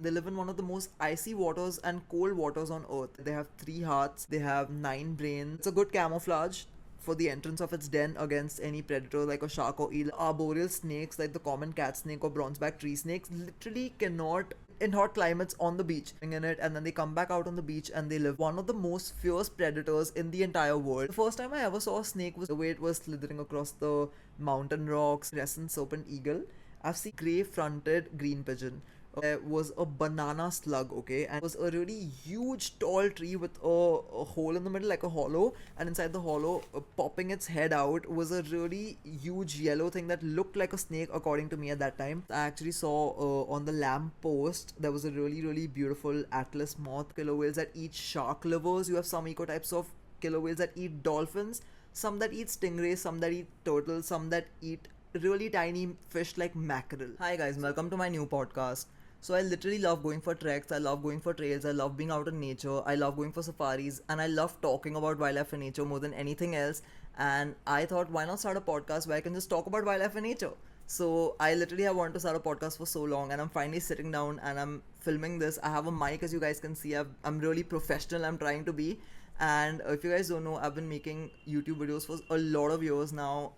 They live in one of the most icy waters and cold waters on earth. They have 3 hearts, they have 9 brains. It's a good camouflage for the entrance of its den against any predator like a shark or eel. Arboreal snakes like the common cat snake or bronzeback tree snakes literally cannot in hot climates on the beach in it, and then they come back out on the beach and they live. One of the most fierce predators in the entire world. The first time I ever saw a snake was the way it was slithering across the mountain rocks. Crescent serpent eagle. I've seen grey fronted green pigeon. There was a banana slug, okay, and it was a really huge tall tree with a hole in the middle, like a hollow, and inside the hollow, popping its head out, was a really huge yellow thing that looked like a snake according to me at that time. I actually saw on the lamp post there was a really beautiful Atlas Moth. Killer whales that eat shark livers. You have some ecotypes of killer whales that eat dolphins, some that eat stingrays, some that eat turtles, some that eat really tiny fish like mackerel. Hi guys, welcome to my new podcast. So I literally love going for treks, I love going for trails, I love being out in nature, I love going for safaris, and I love talking about wildlife and nature more than anything else. And I thought, why not start a podcast where I can just talk about wildlife and nature? So I literally have wanted to start a podcast for so long, and I'm finally sitting down and I'm filming this. I have a mic, as you guys can see. I'm really professional. I'm trying to be. And if you guys don't know, I've been making YouTube videos for a lot of years now.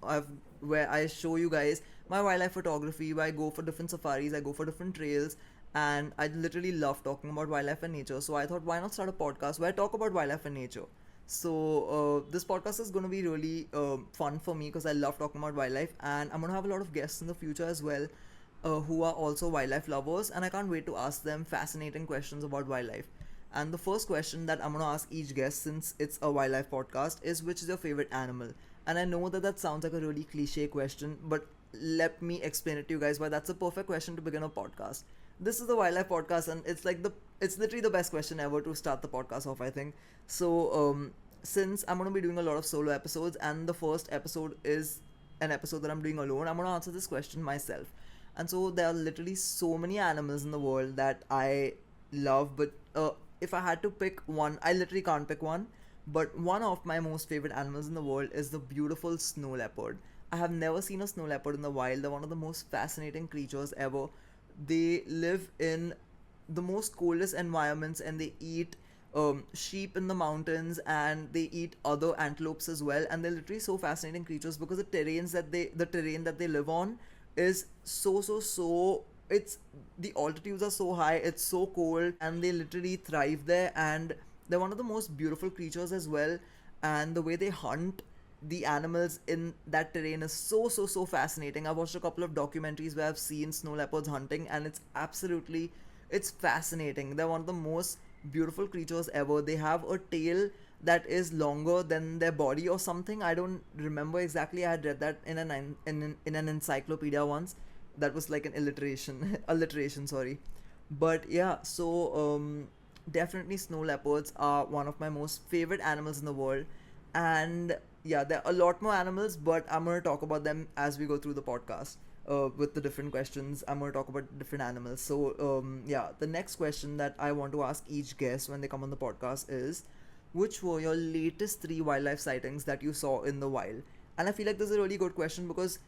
Where I show you guys my wildlife photography, where I go for different safaris, I go for different trails, and I literally love talking about wildlife and nature. So I thought, why not start a podcast where I talk about wildlife and nature? So this podcast is going to be really fun for me because I love talking about wildlife, and I'm going to have a lot of guests in the future as well, who are also wildlife lovers, and I can't wait to ask them fascinating questions about wildlife. And the first question that I'm going to ask each guest, since it's a wildlife podcast, is which is your favorite animal? And I know that sounds like a really cliche question, but let me explain it to you guys why that's a perfect question to begin a podcast. This is the wildlife podcast, and it's literally the best question ever to start the podcast off, I think. So since I'm going to be doing a lot of solo episodes, and the first episode is an episode that I'm doing alone, I'm going to answer this question myself. And so there are literally so many animals in the world that I love, but if I had to pick one, I literally can't pick one. But one of my most favorite animals in the world is the beautiful snow leopard. I have never seen a snow leopard in the wild. They're one of the most fascinating creatures ever. They live in the most coldest environments, and they eat sheep in the mountains, and they eat other antelopes as well. And they're literally so fascinating creatures because the terrain that they live on is so it's the altitudes are so high, it's so cold, and they literally thrive there. And they're one of the most beautiful creatures as well. And the way they hunt the animals in that terrain is so fascinating. I've watched a couple of documentaries where I've seen snow leopards hunting, and it's fascinating. They're one of the most beautiful creatures ever. They have a tail that is longer than their body or something. I don't remember exactly. I had read that in an encyclopedia once. That was like an alliteration, sorry. But yeah, so definitely snow leopards are one of my most favorite animals in the world. And yeah, there are a lot more animals, but I'm going to talk about them as we go through the podcast. With the different questions, I'm going to talk about different animals. So yeah, the next question that I want to ask each guest when they come on the podcast is, which were your latest 3 wildlife sightings that you saw in the wild? And I feel like this is a really good question because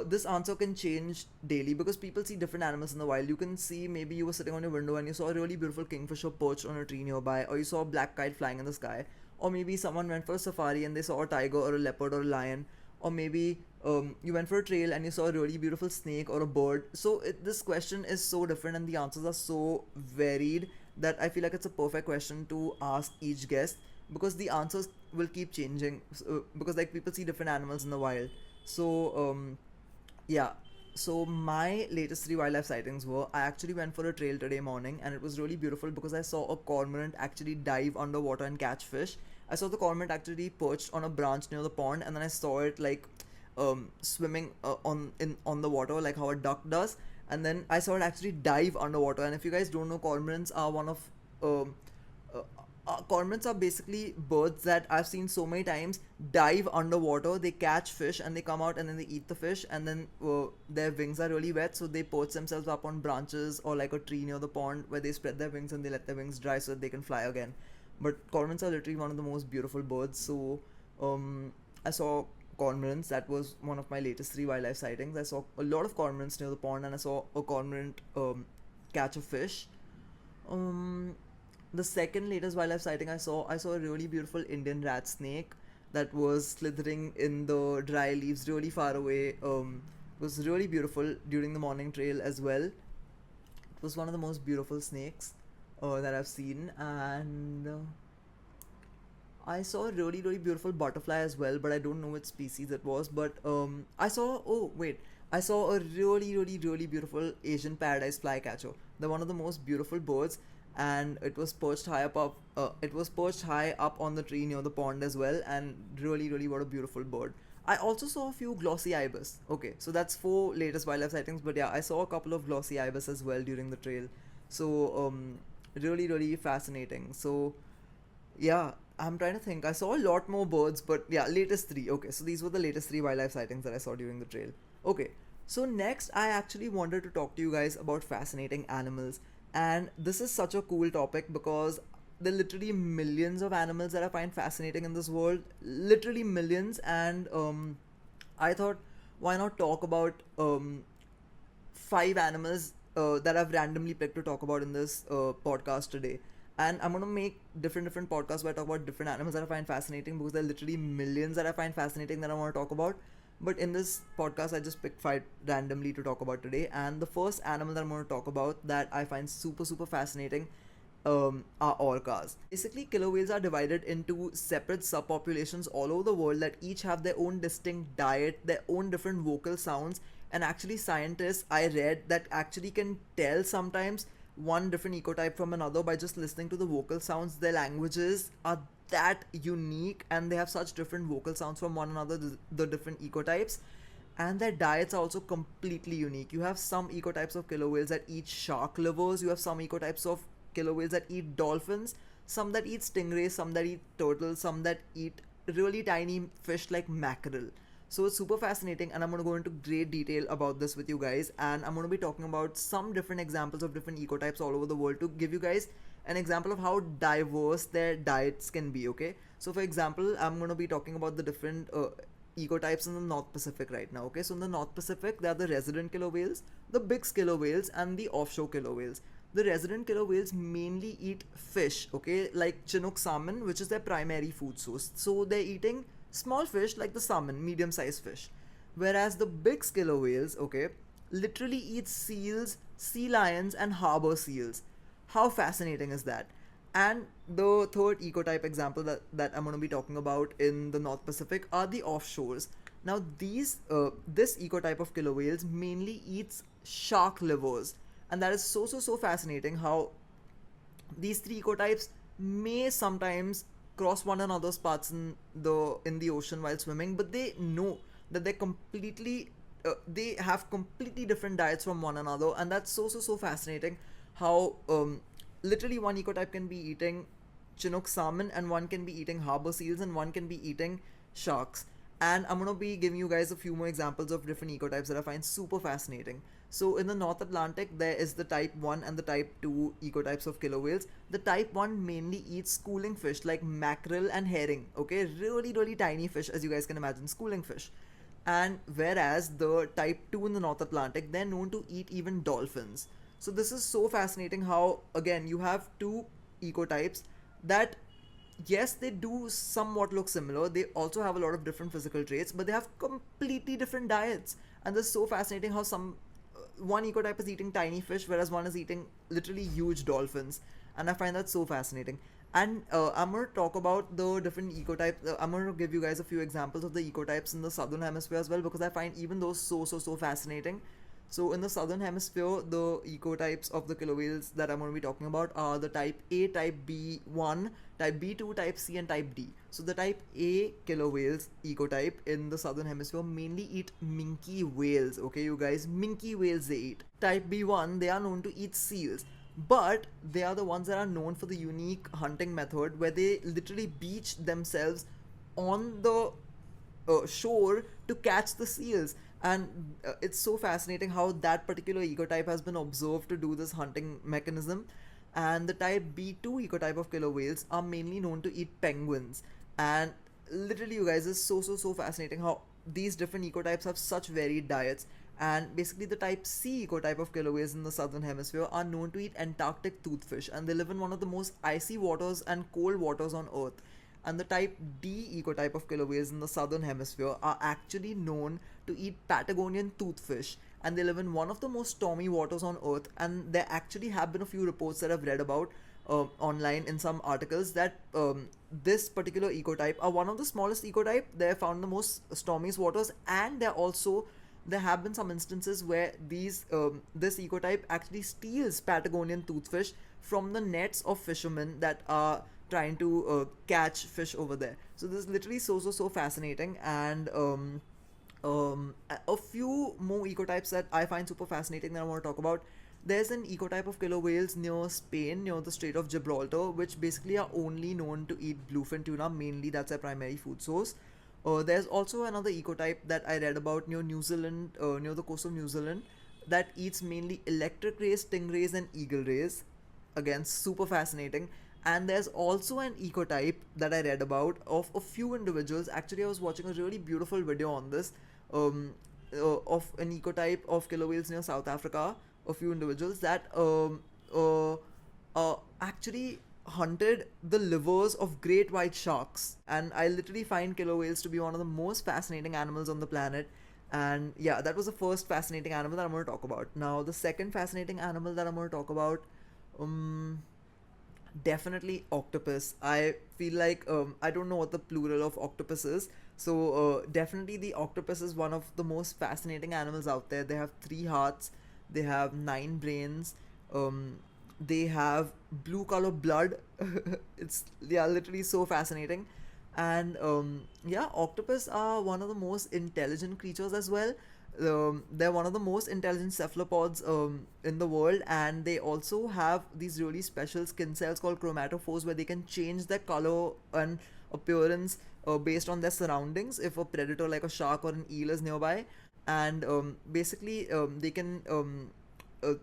this answer can change daily, because people see different animals in the wild. You can see, maybe you were sitting on your window and you saw a really beautiful kingfisher perched on a tree nearby, or you saw a black kite flying in the sky, or maybe someone went for a safari and they saw a tiger or a leopard or a lion, or maybe you went for a trail and you saw a really beautiful snake or a bird. So this question is so different, and the answers are so varied, that I feel like it's a perfect question to ask each guest, because the answers will keep changing, because like people see different animals in the wild. So yeah. So my latest 3 wildlife sightings were, I actually went for a trail today morning, and it was really beautiful because I saw a cormorant actually dive underwater and catch fish. I saw the cormorant actually perched on a branch near the pond, and then I saw it like swimming on the water like how a duck does, and then I saw it actually dive underwater. And if you guys don't know, um, cormorants are basically birds that I've seen so many times dive underwater. They catch fish and they come out and then they eat the fish, and then their wings are really wet, so they perch themselves up on branches or like a tree near the pond, where they spread their wings and they let their wings dry so that they can fly again. But cormorants are literally one of the most beautiful birds. So I saw cormorants. That was one of my latest 3 wildlife sightings. I saw a lot of cormorants near the pond, and I saw a cormorant catch a fish. Um, the second latest wildlife sighting I saw a really beautiful Indian rat snake that was slithering in the dry leaves really far away. It was really beautiful during the morning trail as well. It was one of the most beautiful snakes that I've seen, and I saw a really beautiful butterfly as well, but I don't know which species it was. But I saw a really beautiful Asian paradise flycatcher. They're one of the most beautiful birds, and it was perched high up. It was perched high up on the tree near the pond as well, and really what a beautiful bird. I also saw a few glossy ibis. Okay, so that's four latest wildlife sightings. But yeah, I saw a couple of glossy ibis as well during the trail. So really fascinating. So yeah, I'm trying to think. I saw a lot more birds, but yeah, latest three. Okay, so these were the latest three wildlife sightings that I saw during the trail. Okay, so next, I actually wanted to talk to you guys about fascinating animals. And this is such a cool topic because there are literally millions of animals that I find fascinating in this world. Literally millions. And I thought, why not talk about five animals that I've randomly picked to talk about in this podcast today. And I'm gonna make different podcasts where I talk about different animals that I find fascinating because there are literally millions that I find fascinating that I want to talk about. But in this podcast, I just picked five randomly to talk about today. And the first animal that I'm going to talk about that I find super fascinating are orcas. Basically, killer whales are divided into separate subpopulations all over the world that each have their own distinct diet, their own different vocal sounds, and actually scientists I read that actually can tell sometimes one different ecotype from another by just listening to the vocal sounds. Their languages are that unique and they have such different vocal sounds from one another, the different ecotypes, and their diets are also completely unique. You have some ecotypes of killer whales that eat shark livers, you have some ecotypes of killer whales that eat dolphins, some that eat stingrays, some that eat turtles, some that eat really tiny fish like mackerel. So it's super fascinating, and I'm going to go into great detail about this with you guys. And I'm going to be talking about some different examples of different ecotypes all over the world to give you guys an example of how diverse their diets can be. Okay, so for example, I'm going to be talking about the different ecotypes in the North Pacific right now. Okay, so in the North Pacific, there are the resident killer whales, the big killer whales, and the offshore killer whales. The resident killer whales mainly eat fish, okay, like Chinook salmon, which is their primary food source. So they're eating small fish like the salmon, medium sized fish. Whereas the big killer whales, okay, literally eat seals, sea lions, and harbor seals. How fascinating is that? And the third ecotype example that I'm going to be talking about in the North Pacific are the offshores. Now, this ecotype of killer whales mainly eats shark livers, and that is so fascinating how these three ecotypes may sometimes cross one another's paths in the ocean while swimming, but they know that they have completely different diets from one another, and that's so fascinating. How literally one ecotype can be eating Chinook salmon, and one can be eating harbor seals, and one can be eating sharks. And I'm gonna be giving you guys a few more examples of different ecotypes that I find super fascinating. So in the North Atlantic, there is the type 1 and the type 2 ecotypes of killer whales. The type 1 mainly eats schooling fish like mackerel and herring. Okay, really tiny fish, as you guys can imagine, schooling fish. And whereas the type 2 in the North Atlantic, they're known to eat even dolphins. So this is so fascinating how, again, you have two ecotypes that, yes, they do somewhat look similar. They also have a lot of different physical traits, but they have completely different diets. And this is so fascinating how one ecotype is eating tiny fish, whereas one is eating literally huge dolphins. And I find that so fascinating. And I'm going to talk about the different ecotypes. I'm going to give you guys a few examples of the ecotypes in the southern hemisphere as well, because I find even those so fascinating. So in the southern hemisphere, the ecotypes of the killer whales that I'm going to be talking about are the type A, type B1, type B2, type C, and type D. So the type A killer whales ecotype in the southern hemisphere mainly eat minke whales. Okay, you guys, minke whales they eat. Type B1, they are known to eat seals, but they are the ones that are known for the unique hunting method where they literally beach themselves on the shore to catch the seals. And it's so fascinating how that particular ecotype has been observed to do this hunting mechanism. And the type B2 ecotype of killer whales are mainly known to eat penguins. And literally, you guys, it's so fascinating how these different ecotypes have such varied diets. And basically, the type C ecotype of killer whales in the southern hemisphere are known to eat Antarctic toothfish, and they live in one of the most icy waters and cold waters on Earth. And the type D ecotype of killer whales in the southern hemisphere are actually known to eat Patagonian toothfish, and they live in one of the most stormy waters on Earth. And there actually have been a few reports that I've read about online in some articles that this particular ecotype are one of the smallest ecotype. They're found in the most stormiest waters, and there have been some instances where this ecotype actually steals Patagonian toothfish from the nets of fishermen that are trying to catch fish over there. So this is literally so fascinating. And a few more ecotypes that I find super fascinating that I want to talk about. There's an ecotype of killer whales near Spain, near the Strait of Gibraltar, which basically are only known to eat bluefin tuna. Mainly, that's their primary food source. There's also another ecotype that I read about near New Zealand, near the coast of New Zealand, that eats mainly electric rays, stingrays, and eagle rays. Again, super fascinating. And there's also an ecotype that I read about of a few individuals. Actually, I was watching a really beautiful video on this, of an ecotype of killer whales near South Africa. A few individuals that actually hunted the livers of great white sharks. And I literally find killer whales to be one of the most fascinating animals on the planet. And yeah, that was the first fascinating animal that I'm going to talk about. Now, the second fascinating animal that I'm going to talk about, um, definitely octopus. I feel like I don't know what the plural of octopus is. So definitely the octopus is one of the most fascinating animals out there. They have three hearts, they have nine brains, um, they have blue color blood. It's, yeah, literally so fascinating. And yeah, octopus are one of the most intelligent creatures as well. They're one of the most intelligent cephalopods in the world, and they also have these really special skin cells called chromatophores where they can change their color and appearance based on their surroundings if a predator like a shark or an eel is nearby. And basically, they can uh,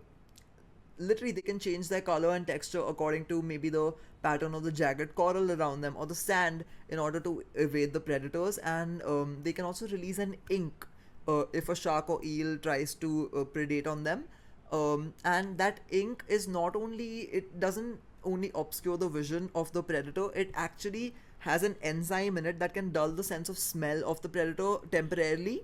literally they can change their color and texture according to maybe the pattern of the jagged coral around them or the sand in order to evade the predators. And they can also release an ink if a shark or eel tries to predate on them. And that ink is not only, it doesn't only obscure the vision of the predator, it actually has an enzyme in it that can dull the sense of smell of the predator temporarily,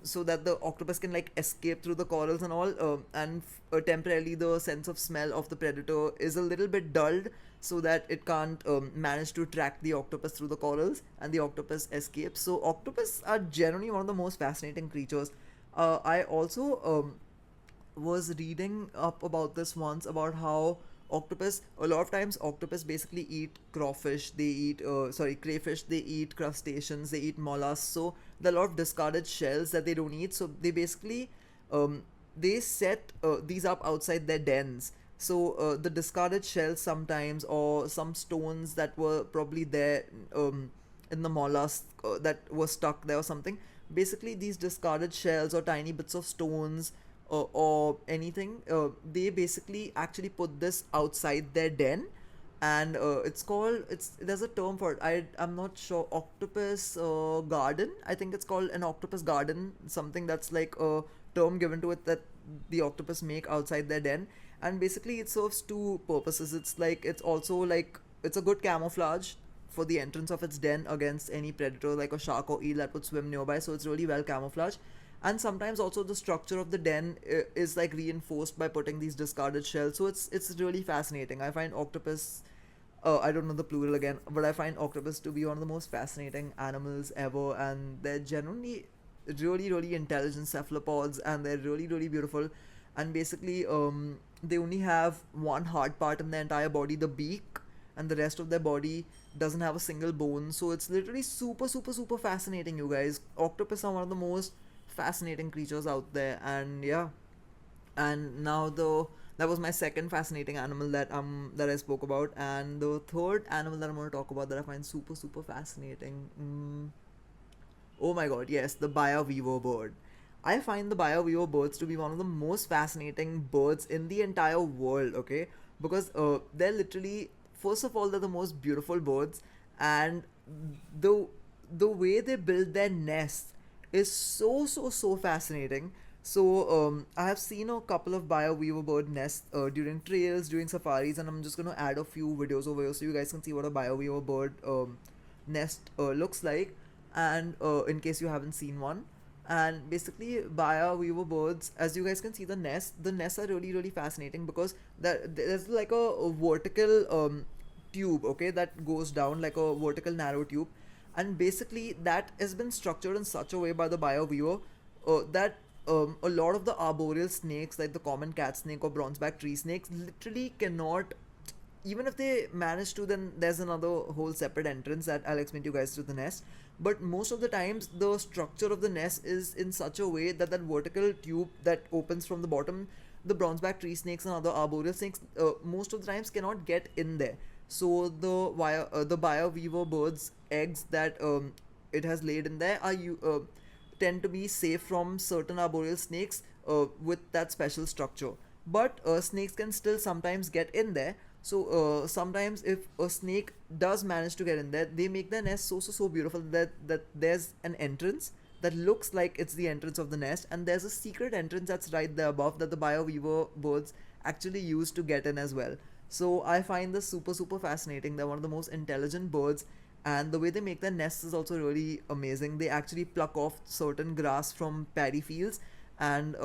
so that the octopus can like escape through the corals and all. And temporarily the sense of smell of the predator is a little bit dulled so that it can't manage to track the octopus through the corals and the octopus escapes. So octopus are generally one of the most fascinating creatures. I also was reading up about this once, about how octopus, a lot of times octopus basically eat crawfish, they eat crayfish, they eat crustaceans, they eat mollusks. So there are a lot of discarded shells that they don't eat. So they basically they set these up outside their dens. So the discarded shells sometimes, or some stones that were probably there in the mollusk that were stuck there or something. Basically, these discarded shells or tiny bits of stones or anything, they basically actually put this outside their den. And it's called, it's there's a term for it. I'm not sure. Octopus garden, I think it's called an octopus garden, something that's like a term given to it that the octopus make outside their den. And basically it serves two purposes. It's like, it's also like, it's a good camouflage for the entrance of its den against any predator like a shark or eel that would swim nearby. So it's really well camouflaged. And sometimes also the structure of the den is like reinforced by putting these discarded shells. So it's really fascinating. I find octopus, I don't know the plural again, but I find octopus to be one of the most fascinating animals ever. And they're generally really intelligent cephalopods, and they're really beautiful. And basically they only have one hard part in their entire body, the beak, and the rest of their body doesn't have a single bone. So it's literally super fascinating, you guys. Octopus are one of the most fascinating creatures out there. And yeah, and now the that was my second fascinating animal that I spoke about. And the third animal that I'm going to talk about that I find super fascinating, oh my god, yes, the Baya Weaver bird. I find the Baya Weaver birds to be one of the most fascinating birds in the entire world, okay? Because they're literally, first of all, they're the most beautiful birds, and the the way they build their nest is so fascinating. I have seen a couple of Baya Weaver bird nests during trails, during safaris, and I'm just gonna add a few videos over here so you guys can see what a Baya Weaver bird nest looks like, and in case you haven't seen one. And basically, Baya Weaver birds, as you guys can see, the nests are really fascinating because there's like a vertical tube, okay, that goes down like a vertical narrow tube, and basically that has been structured in such a way by the Baya Weaver that a lot of the arboreal snakes, like the common cat snake or bronzeback tree snakes, literally cannot. Even if they manage to, then there's another whole separate entrance that I'll explain to you guys to the nest. But most of the times, the structure of the nest is in such a way that that vertical tube that opens from the bottom, the bronzeback tree snakes and other arboreal snakes, most of the times cannot get in there. So the Baya Weaver bird's eggs that it has laid in there tend to be safe from certain arboreal snakes with that special structure. But snakes can still sometimes get in there. So sometimes if a snake does manage to get in there, they make their nest so beautiful that there's an entrance that looks like it's the entrance of the nest, and there's a secret entrance that's right there above that the Baya Weaver birds actually use to get in as well. So I find this super fascinating. They're one of the most intelligent birds, and the way they make their nests is also really amazing. They actually pluck off certain grass from paddy fields, and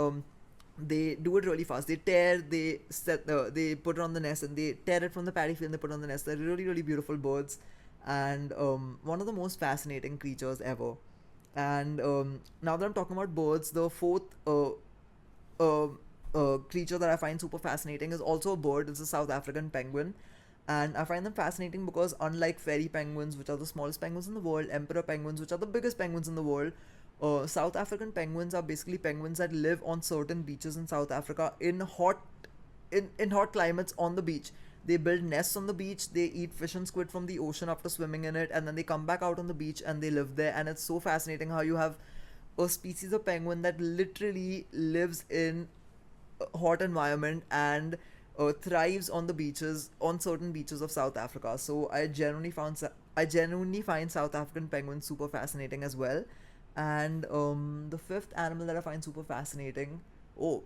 they do it really fast. They put it on the nest, and they tear it from the paddy field and they put it on the nest. They're really beautiful birds, and one of the most fascinating creatures ever. And now that I'm talking about birds, the fourth uh, creature that I find super fascinating is also a bird. It's a South African penguin. And I find them fascinating because, unlike fairy penguins, which are the smallest penguins in the world, emperor penguins, which are the biggest penguins in the world, South African penguins are basically penguins that live on certain beaches in South Africa in hot climates on the beach. They build nests on the beach, they eat fish and squid from the ocean after swimming in it, and then they come back out on the beach and they live there. And it's so fascinating how you have a species of penguin that literally lives in a hot environment and thrives on the beaches, on certain beaches of South Africa. So I genuinely find South African penguins super fascinating as well. And the fifth animal that I find super fascinating, oh,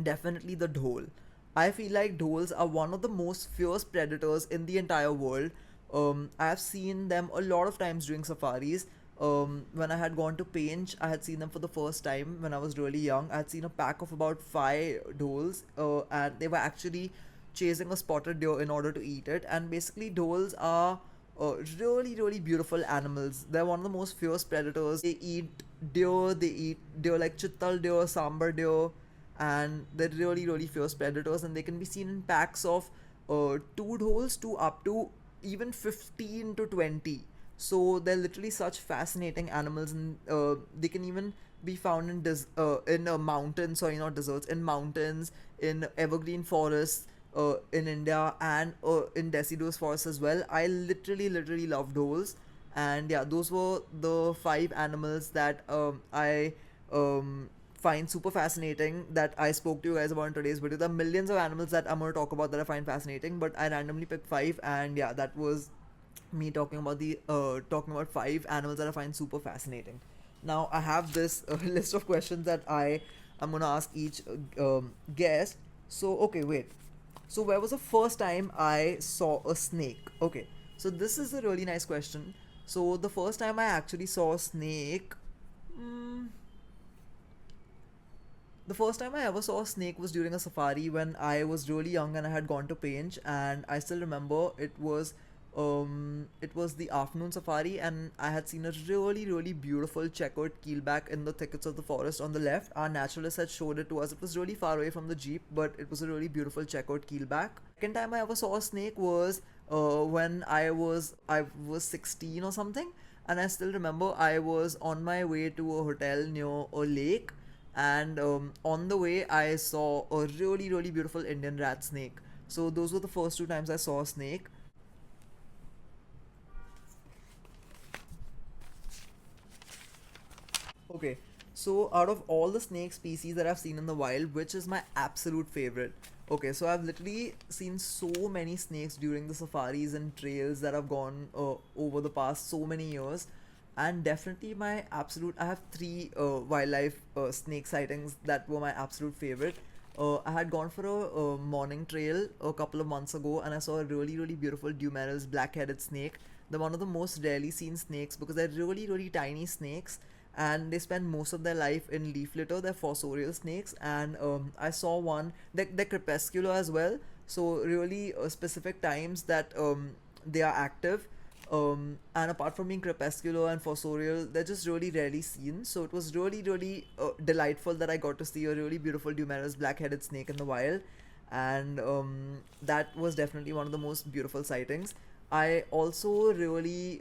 definitely the dhole. I feel like dholes are one of the most fierce predators in the entire world. I've seen them a lot of times during safaris. When I had gone to Painch, I had seen them for the first time when I was really young. I had seen a pack of about five dholes, and they were actually chasing a spotted deer in order to eat it. And basically, dholes are really beautiful animals. They're one of the most fierce predators. They eat deer like chittal deer, sambar deer, and they're really fierce predators. And they can be seen in packs of two dholes to up to even 15 to 20. So they're literally such fascinating animals, and they can even be found in mountains, sorry, not deserts, in mountains, in evergreen forests, in India, and in deciduous forests as well. I literally love those. And yeah, those were the five animals that I find super fascinating that I spoke to you guys about in today's video. There are millions of animals that I'm going to talk about that I find fascinating, but I randomly picked five, and yeah, that was me talking about five animals that I find super fascinating. Now I have this list of questions that I am gonna ask each guest. So okay, wait. So where was the first time I saw a snake? Okay, so this is a really nice question. So the first time I actually saw a snake, mm, the first time I ever saw a snake was during a safari when I was really young and I had gone to Painch, and I still remember it was the afternoon safari, and I had seen a really beautiful checkered keelback in the thickets of the forest on the left. Our naturalist had showed it to us. It was really far away from the jeep, but it was a really beautiful checkered keelback. Second time I ever saw a snake was when I was 16 or something, and I still remember I was on my way to a hotel near a lake, and on the way I saw a really beautiful Indian rat snake. So those were the first two times I saw a snake. Okay, so out of all the snake species that I've seen in the wild, which is my absolute favorite? Okay, so I've literally seen so many snakes during the safaris and trails that I've gone over the past so many years. And definitely my absolute, I have three wildlife snake sightings that were my absolute favorite. I had gone for a morning trail a couple of months ago, and I saw a really beautiful Dumerils black-headed snake. They're one of the most rarely seen snakes because they're really tiny snakes, and they spend most of their life in leaf litter. They're fossorial snakes, and I saw one. They're crepuscular as well, so really specific times that they are active. And apart from being crepuscular and fossorial, they're just really rarely seen. So it was really delightful that I got to see a really beautiful Dumerus black-headed snake in the wild, and that was definitely one of the most beautiful sightings. I also really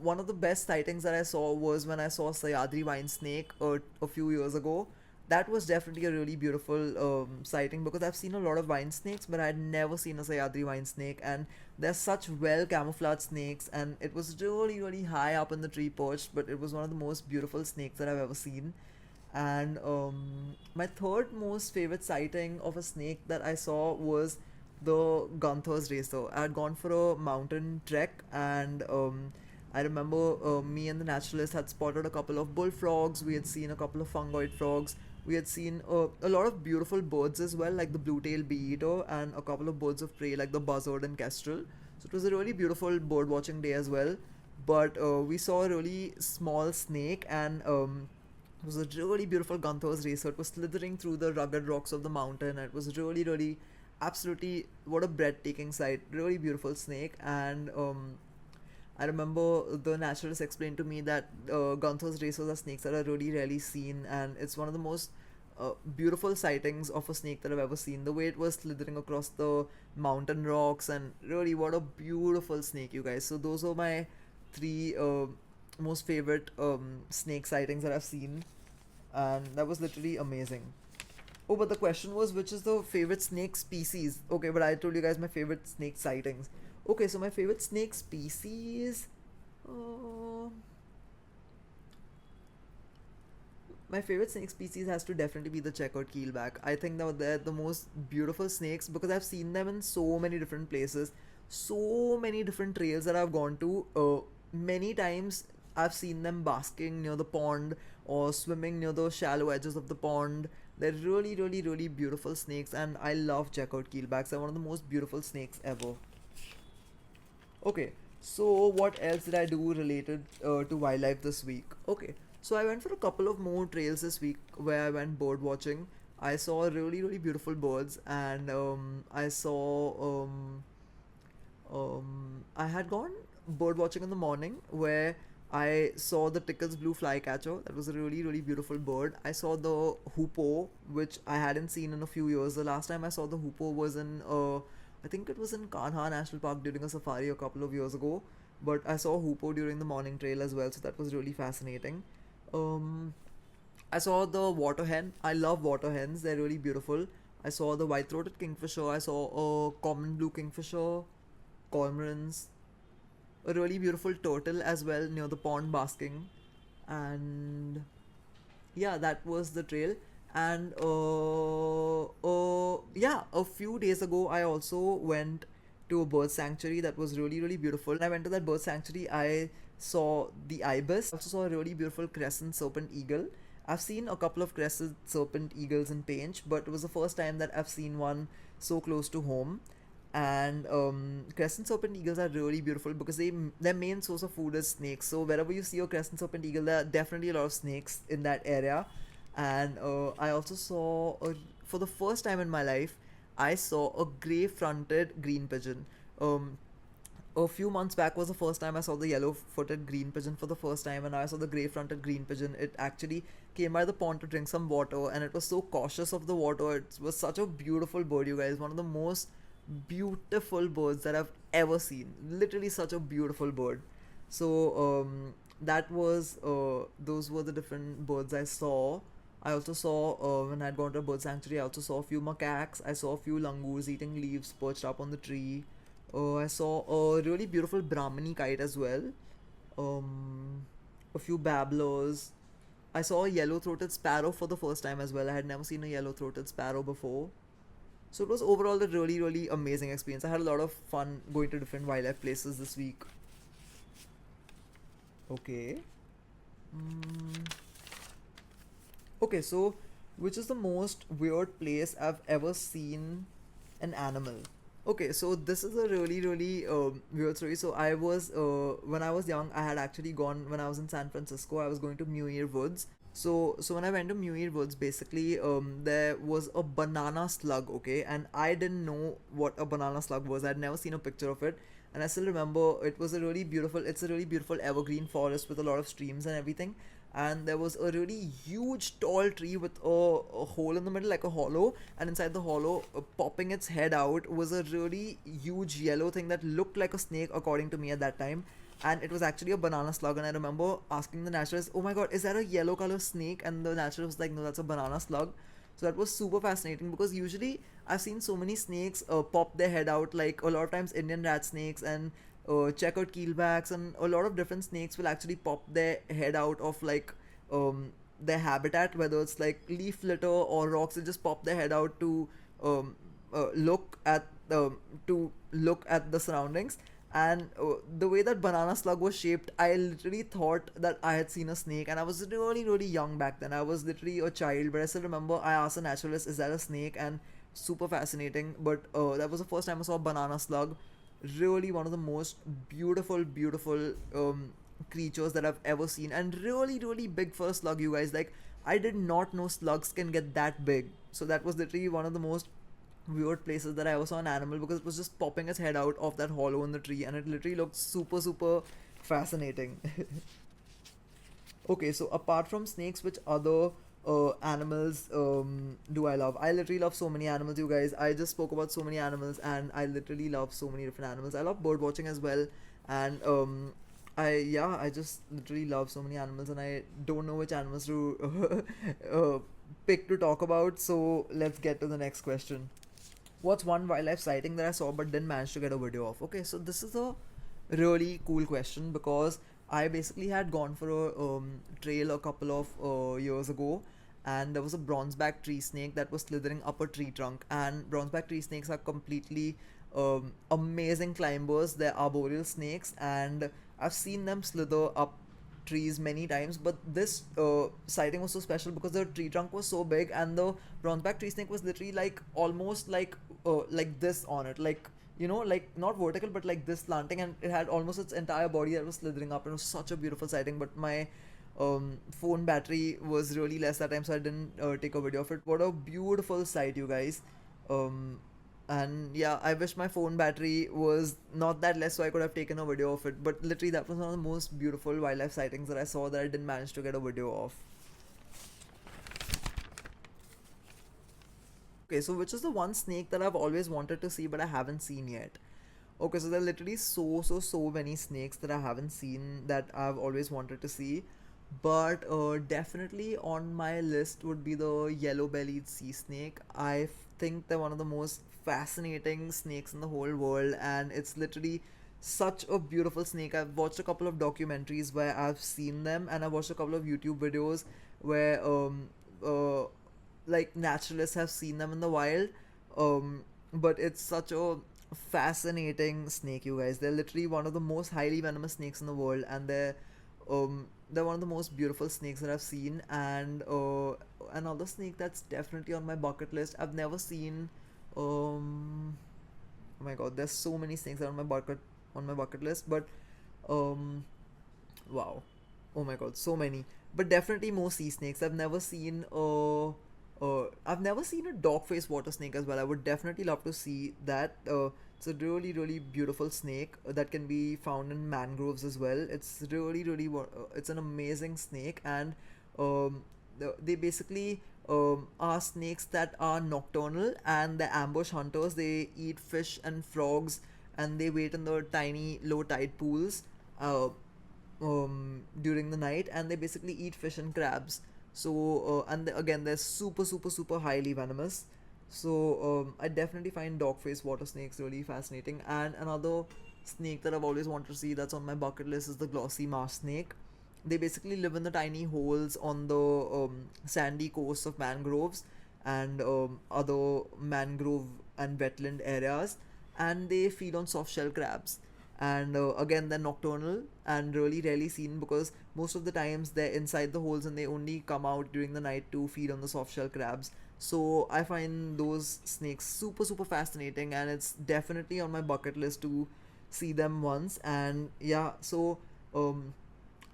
one of the best sightings that I saw was when I saw a Sayadri wine snake a few years ago. That was definitely a really beautiful sighting because I've seen a lot of wine snakes, but I had never seen a Sayadri wine snake, and they're such well camouflaged snakes, and it was really high up in the tree perch, but it was one of the most beautiful snakes that I've ever seen. And my third most favorite sighting of a snake that I saw was the Gunther's Racer. I had gone for a mountain trek, and I remember me and the naturalist had spotted a couple of bullfrogs. We had seen a couple of fungoid frogs. We had seen a lot of beautiful birds as well, like the blue-tailed bee-eater, and a couple of birds of prey like the buzzard and kestrel. So it was a really beautiful bird watching day as well. But we saw a really small snake, and it was a really beautiful Gunther's Racer. It was slithering through the rugged rocks of the mountain. It was really, absolutely, what a breathtaking sight. Really beautiful snake. And I remember the naturalist explained to me that Gunther's racers are snakes that are really rarely seen, and it's one of the most beautiful sightings of a snake that I've ever seen. The way it was slithering across the mountain rocks, and really, what a beautiful snake, you guys. So those are my three most favorite snake sightings that I've seen, and that was literally amazing. Oh, but the question was, which is the favorite snake species? Okay, but I told you guys my favorite snake sightings. Okay, so my favorite snake species. Uh, my favorite snake species has to definitely be the checkered keelback. I think that they're the most beautiful snakes because I've seen them in so many different places, so many different trails that I've gone to. Many times I've seen them basking near the pond or swimming near the shallow edges of the pond. They're really beautiful snakes, and I love checkered keelbacks. They're one of the most beautiful snakes ever. Okay, so what else did I do related to wildlife this week? Okay, so I went for a couple of more trails this week where I went bird watching. I saw really beautiful birds, and I saw I had gone bird watching in the morning where I saw the Tickle's blue flycatcher. That was a really beautiful bird. I saw the hoopoe, which I hadn't seen in a few years. The last time I saw the hoopoe was in I think it was in Kanha National Park during a safari a couple of years ago. But I saw hoopoe during the morning trail as well, so that was really fascinating. Um, I saw the water hen. I love water hens. They're really beautiful. I saw the white-throated kingfisher. I saw a common blue kingfisher, cormorants, a really beautiful turtle as well near the pond basking, and yeah, that was the trail. And yeah, a few days ago I also went to a bird sanctuary that was really beautiful. When I went to that bird sanctuary, I saw the ibis. I also saw a really beautiful crescent serpent eagle. I've seen a couple of crescent serpent eagles in Painch, but it was the first time that I've seen one so close to home. And crescent serpent eagles are really beautiful because their main source of food is snakes. So wherever you see a crescent serpent eagle, there are definitely a lot of snakes in that area. And I also saw for the first time in my life, I saw a gray fronted green pigeon. um, a few months back was the first time I saw the yellow footed green pigeon for the first time, and now I saw the grey fronted green pigeon. It actually came by the pond to drink some water, and it was so cautious of the water. It was such a beautiful bird, you guys. One of the most beautiful birds that I've ever seen. Literally, such a beautiful bird. So, that was those were the different birds I saw. I also saw when I'd gone to a bird sanctuary, I also saw a few macaques. I saw a few langurs eating leaves perched up on the tree. I saw a really beautiful Brahmini kite as well. Um, a few babblers. I saw a yellow-throated sparrow for the first time as well. I had never seen a yellow-throated sparrow before. So it was overall a really amazing experience. I had a lot of fun going to different wildlife places this week. Okay. Mm, okay, so which is the most weird place I've ever seen an animal? Okay, so this is a really weird story. So I was when I was young, I had actually gone when I was in San Francisco. I was going to Muir Woods. So when I went to Muir Woods, basically there was a banana slug. Okay, and I didn't know what a banana slug was. I'd never seen a picture of it, and I still remember it was a really beautiful. It's a really beautiful evergreen forest with a lot of streams and everything, and there was a really huge tall tree with a hole in the middle, like a hollow, and inside the hollow, popping its head out, was a really huge yellow thing that looked like a snake according to me at that time. And it was actually a banana slug, and I remember asking the naturalist, oh my god, is that a yellow color snake? And the naturalist was like, no, that's a banana slug. So that was super fascinating, because usually I've seen so many snakes pop their head out, like a lot of times Indian rat snakes and checkered keelbacks, and a lot of different snakes will actually pop their head out of like their habitat, whether it's like leaf litter or rocks. They just pop their head out um, look at the surroundings. And the way that banana slug was shaped, I literally thought that I had seen a snake, and I was really young back then. I was literally a child, but I still remember I asked a naturalist, is that a snake? And super fascinating. But that was the first time I saw a banana slug. Really one of the most beautiful creatures that I've ever seen, and really big for a slug, you guys. Like, I did not know slugs can get that big. So that was literally one of the most weird places that I ever saw an animal, because it was just popping its head out of that hollow in the tree, and it literally looked super fascinating. Okay, so apart from snakes, which other animals do I love? I literally love so many animals, you guys. I just spoke about so many animals, and I literally love so many different animals. I love bird watching as well, and I just literally love so many animals, and I don't know which animals to pick to talk about. So let's get to the next question. What's one wildlife sighting that I saw but didn't manage to get a video of? Okay, so this is a really cool question, because I basically had gone for a trail a couple of years ago, and there was a bronzeback tree snake that was slithering up a tree trunk. And bronzeback tree snakes are completely amazing climbers. They're arboreal snakes, and I've seen them slither up trees many times, but this sighting was so special because the tree trunk was so big, and the bronzeback tree snake was literally like almost like this on it, like, you know, like not vertical but like this slanting, and it had almost its entire body that was slithering up, and it was such a beautiful sighting. But my phone battery was really less that time, so I didn't take a video of it. What a beautiful sight, you guys. um and yeah, I wish my phone battery was not that less, so I could have taken a video of it. But literally, that was one of the most beautiful wildlife sightings that I saw that I didn't manage to get a video of. Okay, so which is the one snake that I've always wanted to see but I haven't seen yet? Okay, so there are literally so many snakes that I haven't seen that I've always wanted to see. But definitely on my list would be the yellow-bellied sea snake. Think they're one of the most fascinating snakes in the whole world, and it's literally such a beautiful snake. I've watched a couple of documentaries where I've seen them, and I've watched a couple of YouTube videos where like naturalists have seen them in the wild. But it's such a fascinating snake, you guys. They're literally one of the most highly venomous snakes in the world, and they're one of the most beautiful snakes that I've seen. And another snake that's definitely on my bucket list. I've never seen. Oh my god, there's so many snakes that are on my bucket list, but um, wow, oh my god, so many. But definitely more sea snakes. I've never seen a dog-faced water snake as well. I would definitely love to see that. It's a really beautiful snake that can be found in mangroves as well. It's it's an amazing snake. And um, they basically are snakes that are nocturnal, and the ambush hunters. They eat fish and frogs, and they wait in the tiny low tide pools. Uh, During the night, and they basically eat fish and crabs. So and again, they're super highly venomous. So I definitely find dog-faced water snakes really fascinating. And another snake that I've always wanted to see that's on my bucket list is the glossy marsh snake. They basically live in the tiny holes on the sandy coasts of mangroves and other mangrove and wetland areas, and they feed on soft shell crabs. And again, they're nocturnal and really rarely seen because most of the times they're inside the holes and they only come out during the night to feed on the soft shell crabs. So I find those snakes super super fascinating, and it's definitely on my bucket list to see them once. And yeah, so um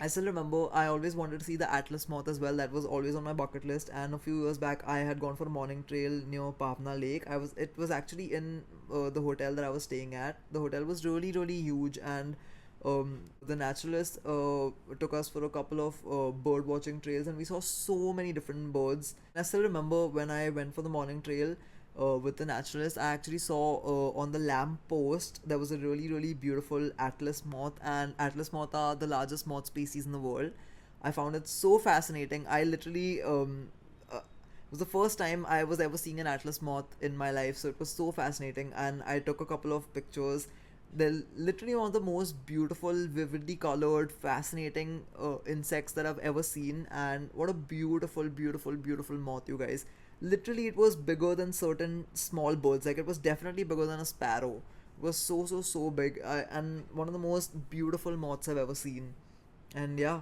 I still remember I always wanted to see the Atlas Moth as well. That was always on my bucket list. And a few years back, I had gone for a morning trail near Pavna Lake. It was actually in the hotel that I was staying at. The hotel was really really huge, and the naturalist took us for a couple of bird watching trails, and we saw so many different birds. I still remember when I went for the morning trail with the naturalist, I actually saw on the lamp post there was a really really beautiful Atlas moth, and Atlas moth are the largest moth species in the world. I found it so fascinating. I literally it was the first time I was ever seeing an Atlas moth in my life, so it was so fascinating. And I took a couple of pictures. They're literally one of the most beautiful, vividly colored, fascinating insects that I've ever seen. And what a beautiful, beautiful, beautiful moth, you guys. Literally, it was bigger than certain small birds. Like, it was definitely bigger than a sparrow. It was so, so, so big. And one of the most beautiful moths I've ever seen. And yeah,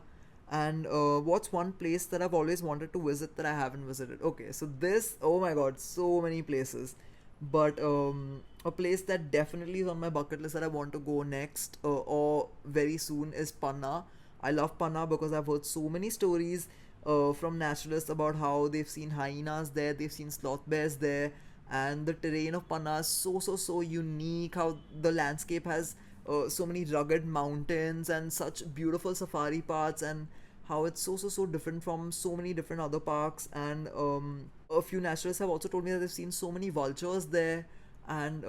and what's one place that I've always wanted to visit that I haven't visited? Okay, so this, oh my god, so many places. But a place that definitely is on my bucket list that I want to go next or very soon is Panna. I love Panna because I've heard so many stories from naturalists about how they've seen hyenas there, they've seen sloth bears there, and the terrain of Panna is so so so unique. How the landscape has so many rugged mountains and such beautiful safari paths, and how it's so so so different from so many different other parks. And a few naturalists have also told me that they've seen so many vultures there. And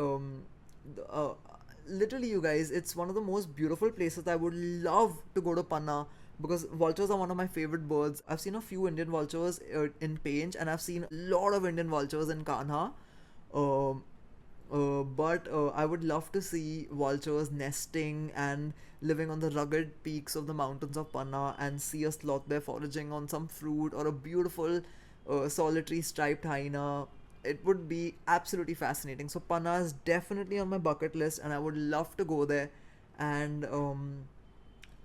literally, you guys, it's one of the most beautiful places. I would love to go to Panna because vultures are one of my favorite birds. I've seen a few Indian vultures in Painch, and I've seen a lot of Indian vultures in Kanha. um, but I would love to see vultures nesting and living on the rugged peaks of the mountains of Panna, and see a sloth bear foraging on some fruit, or a beautiful solitary striped hyena. It would be absolutely fascinating. So Panna is definitely on my bucket list, and I would love to go there. And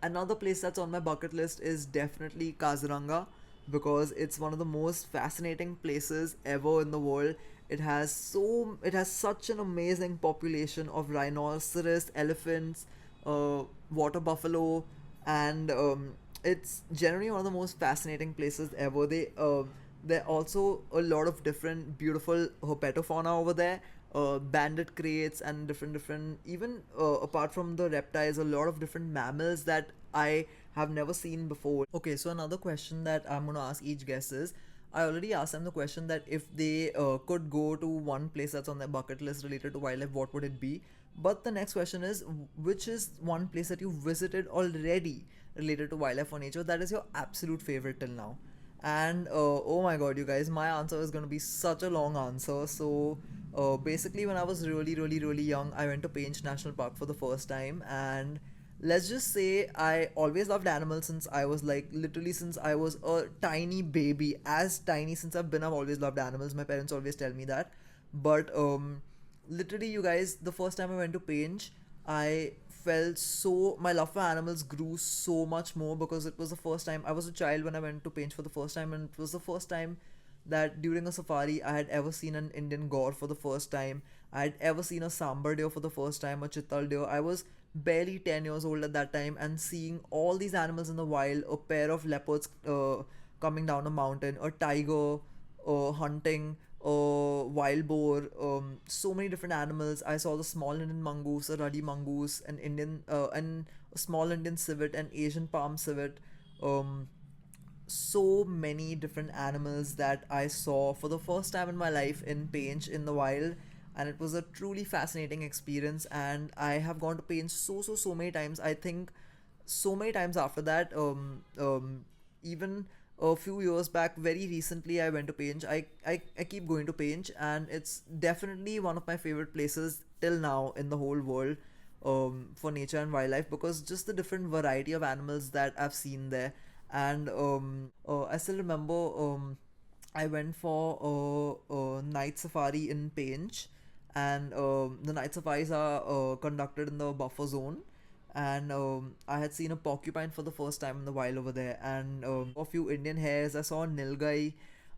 another place that's on my bucket list is definitely Kaziranga, because it's one of the most fascinating places ever in the world. It has such an amazing population of rhinoceros, elephants, water buffalo, and it's generally one of the most fascinating places ever. There are also a lot of different beautiful herpetofauna over there, banded crates and different even apart from the reptiles, a lot of different mammals that I have never seen before. Okay, so another question that I'm gonna ask each guest is, I already asked them the question that if they could go to one place that's on their bucket list related to wildlife, what would it be? But the next question is, which is one place that you visited already related to wildlife or nature that is your absolute favorite till now? And oh my god, you guys, my answer is going to be such a long answer. So basically, when I was really, really, really young, I went to Painch National Park for the first time. And let's just say I always loved animals since I was like literally since I was a tiny baby. As tiny since I've been, I've always loved animals. My parents always tell me that. But literally, you guys, the first time I went to Painch, I felt so my love for animals grew so much more, because it was the first time I was a child when I went to Painch for the first time, and it was the first time that during a safari I had ever seen an Indian gaur for the first time. I had ever seen a sambar deer for the first time, a chital deer. I was barely 10 years old at that time, and seeing all these animals in the wild, a pair of leopards coming down a mountain, a tiger hunting, wild boar, so many different animals. I saw the small Indian mongoose, a ruddy mongoose, and a small Indian civet, an Asian palm civet. Um, so many different animals that I saw for the first time in my life in Painch in the wild, and it was a truly fascinating experience. And I have gone to Painch so so so many times. I think so many times after that. Even a few years back, very recently, I went to Painch. I keep going to Painch, and it's definitely one of my favorite places till now in the whole world, for nature and wildlife, because just the different variety of animals that I've seen there. And I still remember I went for a night safari in Painch, and the night safaris are conducted in the buffer zone. and I had seen a porcupine for the first time in the wild over there, and a few Indian hares. I saw a nilgai.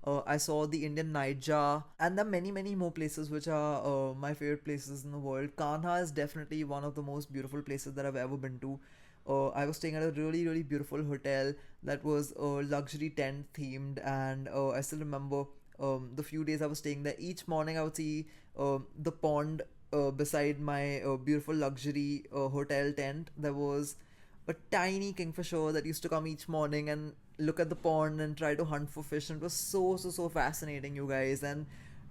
I saw the Indian nightjar, and there are many more places which are my favorite places in the world. Kanha is definitely one of the most beautiful places that I've ever been to. I was staying at a really beautiful hotel that was luxury tent themed, and I still remember the few days I was staying there. Each morning I would see the pond beside my beautiful luxury hotel tent. There was a tiny kingfisher that used to come each morning and look at the pond and try to hunt for fish. And it was so fascinating, you guys. And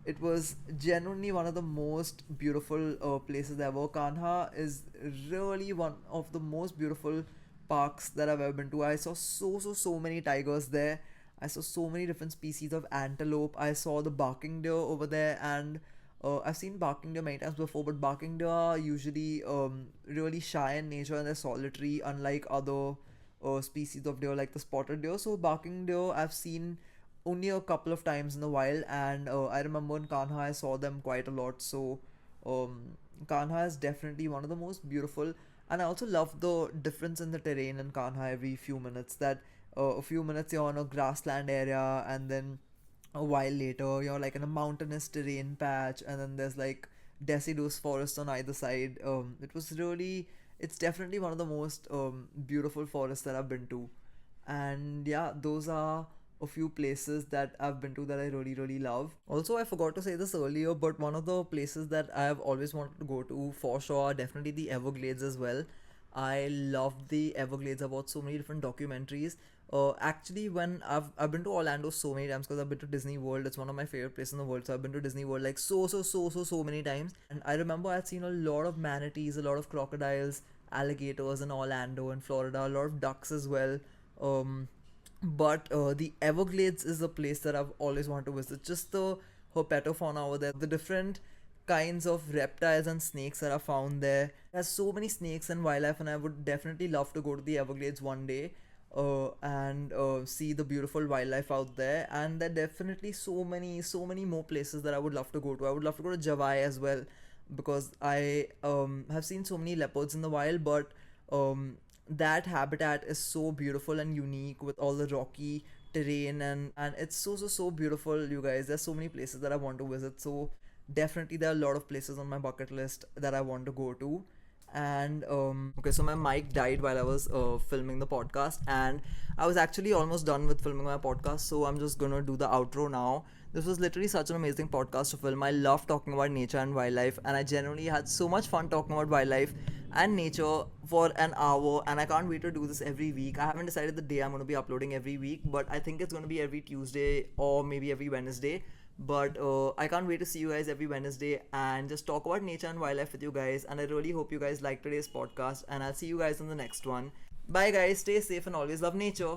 it was genuinely one of the most beautiful places ever. Kanha is really one of the most beautiful parks that I've ever been to. I saw so many tigers there. I saw so many different species of antelope. I saw the barking deer over there, and I've seen barking deer many times before, but barking deer are usually really shy in nature and they're solitary, unlike other species of deer like the spotted deer. So barking deer I've seen only a couple of times in the wild, and I remember in Kanha I saw them quite a lot. So Kanha is definitely one of the most beautiful, and I also love the difference in the terrain in Kanha every few minutes. That a few minutes you're on a grassland area, and then a while later you're like in a mountainous terrain patch, and then there's like deciduous forest on either side. It's definitely one of the most beautiful forests that I've been to. And yeah, those are a few places that I've been to that I really love. Also, I forgot to say this earlier, but one of the places that I have always wanted to go to for sure are definitely the Everglades as well. I love the Everglades. I've watched so many different documentaries. Actually, when I've been to Orlando so many times because I've been to Disney World. It's one of my favorite places in the world. So I've been to Disney World like so many times. And I remember I'd seen a lot of manatees, a lot of crocodiles, alligators in Orlando and Florida, a lot of ducks as well. But the Everglades is a place that I've always wanted to visit. Just the herpetofauna over there, the different kinds of reptiles and snakes that are found there. There's so many snakes and wildlife, and I would definitely love to go to the Everglades one day and see the beautiful wildlife out there. And there are definitely so many more places that I would love to go to. I would love to go to Javai as well, because I have seen so many leopards in the wild, but that habitat is so beautiful and unique with all the rocky terrain, and it's so beautiful, you guys. There's so many places that I want to visit. So definitely there are a lot of places on my bucket list that I want to go to. And okay, so my mic died while I was filming the podcast, and I was actually almost done with filming my podcast, so I'm just gonna do the outro now. This was literally such an amazing podcast to film. I love talking about nature and wildlife, and I genuinely had so much fun talking about wildlife and nature for an hour, and I can't wait to do this every week. I haven't decided the day I'm going to be uploading every week, but I think it's going to be every Tuesday or maybe every Wednesday. But I can't wait to see you guys every Wednesday and just talk about nature and wildlife with you guys. And I really hope you guys like today's podcast, and I'll see you guys in the next one. Bye guys, stay safe and always love nature.